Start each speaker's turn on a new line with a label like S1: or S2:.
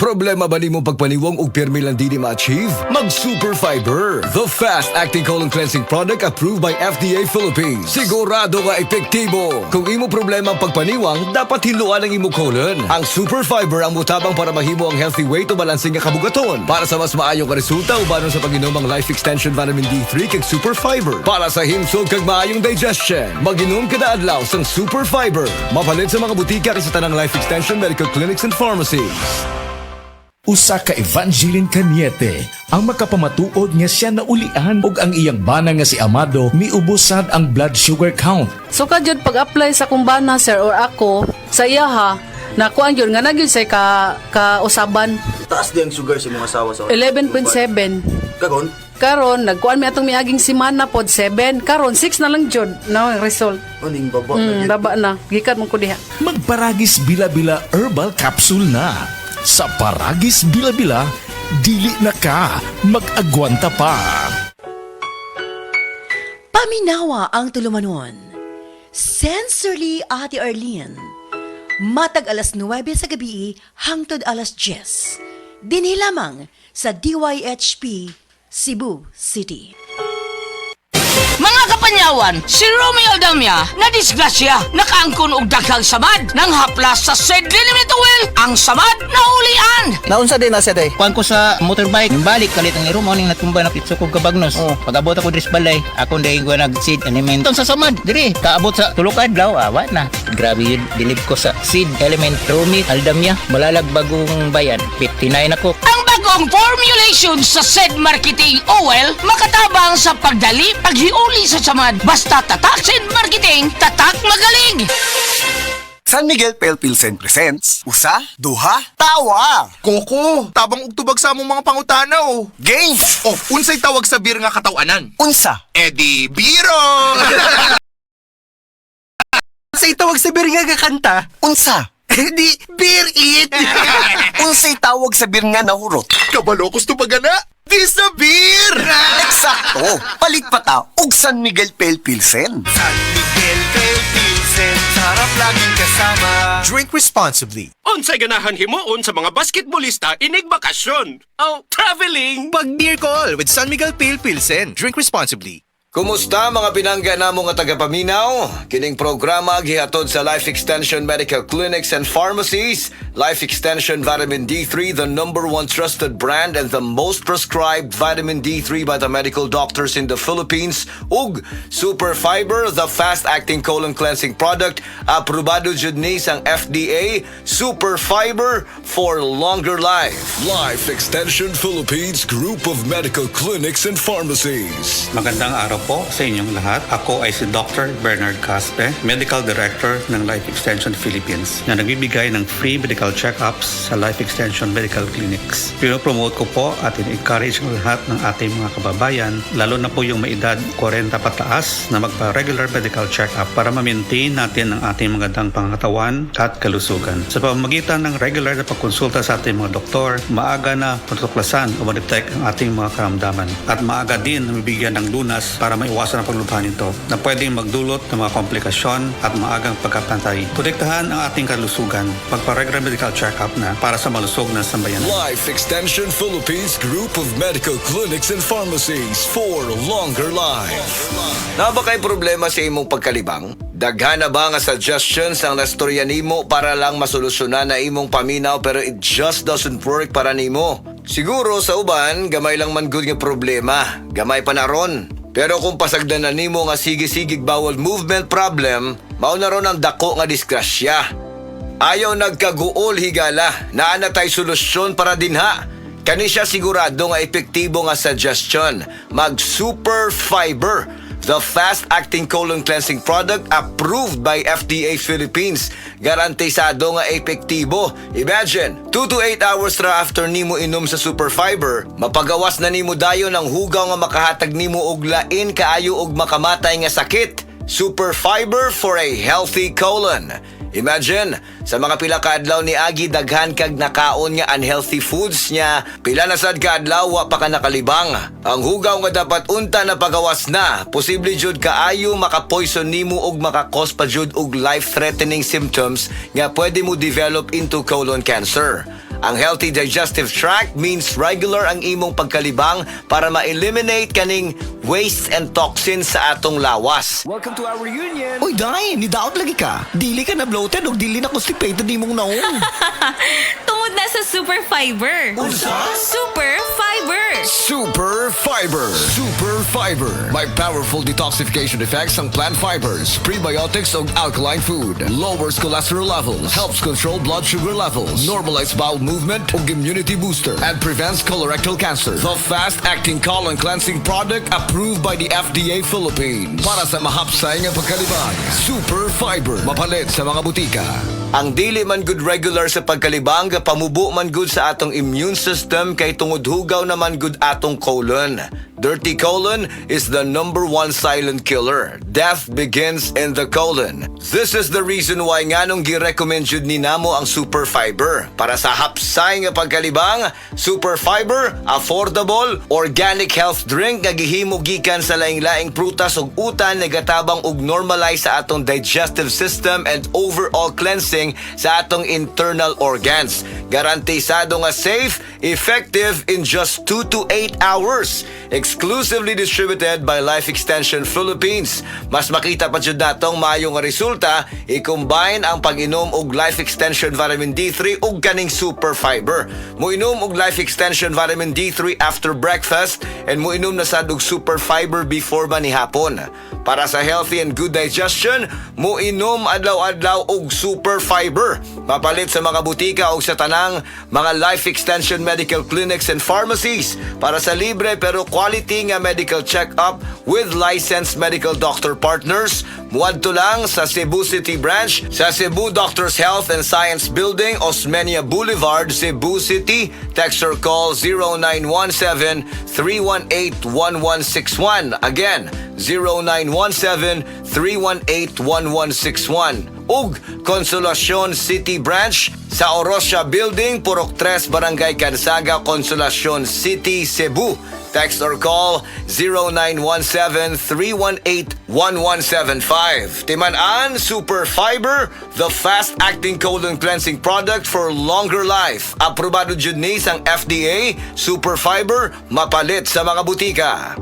S1: Problema ba nimo pagpaniwang og pirmi lang dili ma-achieve? Mag Super Fiber, the fast-acting colon cleansing product approved by FDA Philippines. Sigurado nga epektibo. Kung imo problema ang pagpaniwang, dapat hiluan ang imo colon. Ang Super Fiber ang mutabang para mahimo ang healthy weight o balansing nga kabugaton. Para sa mas maayong ka resulta ubanon sa pag-inom ang Life Extension Vitamin D3 kag Super Fiber. Para sa himsog kag maayong digestion, mag-inom kada adlaw sang Super Fiber. Mapalit sa mga butika kay sa tanang Life Extension Medical Clinics and Pharmacies.
S2: Usa ka Evangeline Cañete ang makapamatuod nga siya naulian og ang iyang bana nga si Amado miubusad ang blood sugar count.
S3: So kadyod pag-apply sa kumbana sir or ako sa iya ha, nakuan yun nga nagyod say ka-usaban.
S4: Taas din ang sugar sa mga asawa sa
S3: 11.7.
S4: Karon?
S3: Karon nagkuan mi atong miaging semana pod 7. Karon 6 na lang jud na result.
S4: Aning baba na.
S3: Baba na. Gikan mo ko diha.
S2: Magparagis bila-bila herbal capsule na. Sa Paragis Bila-Bila, dili na ka mag-agwanta pa.
S5: Paminawa ang tulumanon. Sensorily Ate Arlene. Matag alas 9 sa gabi hangtod alas 10. Dinhi lamang sa DYHP Cebu City.
S6: Mga kapanyawan, si Romeo Aldamia na disgrasya nakaangkon og daghang samad nang haplas sa said limit oil ang samad na ulian.
S7: Naunsa din na siya day. Kuan ko sa motorbike, balik kalit ang irom ning natumba na pitso ko kabagnos. Pag-abot ako dris balay, ako day ko nag-seed element sa samad. Diri, kaabot sa tulok adlaw, awa na. Grabe yun, dinib ko sa seed element Romeo Aldamia, malalag bagong bayan. 59 ako.
S6: Ang bagong formulation sa said marketing oil makatabang sa pagdali, paghiuli sa samad. Basta tatak said marketing, tatak magaling.
S8: San Miguel Pale Pilsen presents Usa, Duha, Tawa.
S9: Koko, tabang ugtubag sa among mga pangutanaw.
S8: Games.
S9: Unsay tawag sa beer nga katawanan?
S8: Unsa.
S9: Edi biro.
S8: Unsay tawag sa beer nga kakanta? Unsa.
S9: Edi beer it.
S8: Unsay tawag sa beer nga nahurot?
S9: Kabalokos to pagana. Disappear!
S8: Eksakto. Palit pa ta og San Miguel Pale Pilsen.
S9: San Miguel Pale Pilsen, sarap laging kasama.
S10: Drink responsibly.
S11: Unsay ganahan himuon sa mga basketballista inig bakasyon. Traveling.
S10: Pag beer call with San Miguel Pale Pilsen. Drink responsibly.
S1: Kumusta mga pinangga namo nga tagapaminaw? Kining programa gihatod sa Life Extension Medical Clinics and Pharmacies. Life Extension Vitamin D3, the #1 trusted brand and the most prescribed vitamin D3 by the medical doctors in the Philippines. Ug Super Fiber, the fast-acting colon cleansing product, aprobado jud ni sang FDA. Super Fiber for longer life. Life Extension Philippines Group of Medical Clinics and Pharmacies.
S12: Magandang araw po sa inyong lahat. Ako ay si Dr. Bernard Caspe, Medical Director ng Life Extension Philippines, na nagbibigay ng free medical check-ups sa Life Extension Medical Clinics. Pinopromote ko po at in-encourage ang lahat ng ating mga kababayan, lalo na po yung may edad 40 pataas, na magpa-regular medical check-up para ma-maintain natin ang ating magandang pangatawan at kalusugan. Sa pamamagitan ng regular na pagkonsulta sa ating mga doktor, maaga na matutuklasan o ma-detect ang ating mga karamdaman at maaga din na mabigyan ng lunas para maiwasan ang paglubhan nito na pwedeng magdulot ng mga komplikasyon at maagang pagkapantay. Protektahan ang ating kalusugan, pagpa-regular medical check-up na para sa malusog na sambayanan.
S1: Life Extension Philippines Group of Medical Clinics and Pharmacies for longer life. Na ba kay problema sa imong pagkalibang? Daghan na ba nga suggestions ang nastorya nimo para lang masolusyonan na imong paminaw pero it just doesn't work para nimo? Siguro sa uban, gamay lang man good nga problema. Gamay pa na ron. Pero kung pasagdan na nimo nga sige-sigig bawal movement problem, mao na ron ang dako nga disgrasya. Ayaw nagkaguol higala, naa na tay solusyon para dinha. Kani siya sigurado nga epektibo nga suggestion. Mag Super Fiber, the fast-acting colon cleansing product approved by FDA Philippines. Garantisado nga epektibo. Imagine, 2 to 8 hours ra after nimo inom sa Super Fiber, mapagawas na nimo dayon ang hugaw nga makahatag nimo og lain kaayo og makamatay nga sakit. Super Fiber for a healthy colon. Imagine, sa mga pila ka adlaw ni Agi daghan kag nakaon nga unhealthy foods niya, pila na sad ka adlaw wa pa ka nakalibang. Ang hugaw nga dapat unta na pagawas na, posible jud kaayo maka-poison nimo og maka-cause pa jud og life-threatening symptoms nga pwede mo develop into colon cancer. Ang healthy digestive tract means regular ang imong pagkalibang para ma-eliminate kaning waste and toxins sa atong lawas.
S8: Welcome to our reunion.
S13: Uy, Day, nidaot lagi ka. Dili ka na bloated o dili na constipated ni mong naong.
S14: Tungod na sa Super Fiber. Super Fiber.
S1: Super Fiber. Super Fiber. May powerful detoxification effects ang plant fibers, prebiotics ug alkaline food. Lowers cholesterol levels, helps control blood sugar levels, normalize bowel movement ug immunity booster, and prevents colorectal cancer. The fast-acting colon cleansing product approved by the FDA Philippines. Para sa mahapsay nga pagkalibang, Super Fiber. Mapalit sa mga butika. Ang dili man good regular sa pagkalibang, pamubo man good sa atong immune system kay tungod hugaw naman good atong colon. Dirty colon is the number one silent killer. Death begins in the colon. This is the reason why nganong gi-recommend jud ni namo ang Super Fiber. Para sa hapsay nga pagkalibang, Super Fiber, affordable, organic health drink nga gihimo gikan sa laing-laing prutas ug utan nga gatabang ug normalize sa atong digestive system and overall cleansing sa atong internal organs. Garantisado nga safe, effective in just 2 to 8 hours. Exclusively distributed by Life Extension Philippines. Mas makita pa jud natong maayong resulta, i-combine ang pag-inom og Life Extension Vitamin D3 ug kaning Super Fiber. Moinom og Life Extension Vitamin D3 after breakfast and moinom na sad og Super Fiber before manihapon. Para sa healthy and good digestion, moinom adlaw-adlaw og Super Fiber. Mapalit sa mga butika o sa tanang mga Life Extension Medical Clinics and Pharmacies para sa libre pero quality nga medical check-up with licensed medical doctor partners. Muadto lang sa Cebu City Branch sa Cebu Doctors Health and Science Building, Osmeña Boulevard, Cebu City. Text or call 0917-318-1161. Again, 0917-318-1161. ug Consolacion City Branch sa Orosia Building, Purok 3, Barangay Cansaga, Consolacion City, Cebu. Text or call 0917-318-1175. Timan-an Super Fiber, the fast-acting colon cleansing product for longer life. Aprobado jud ni sang FDA, Super Fiber, mapalit sa mga butika.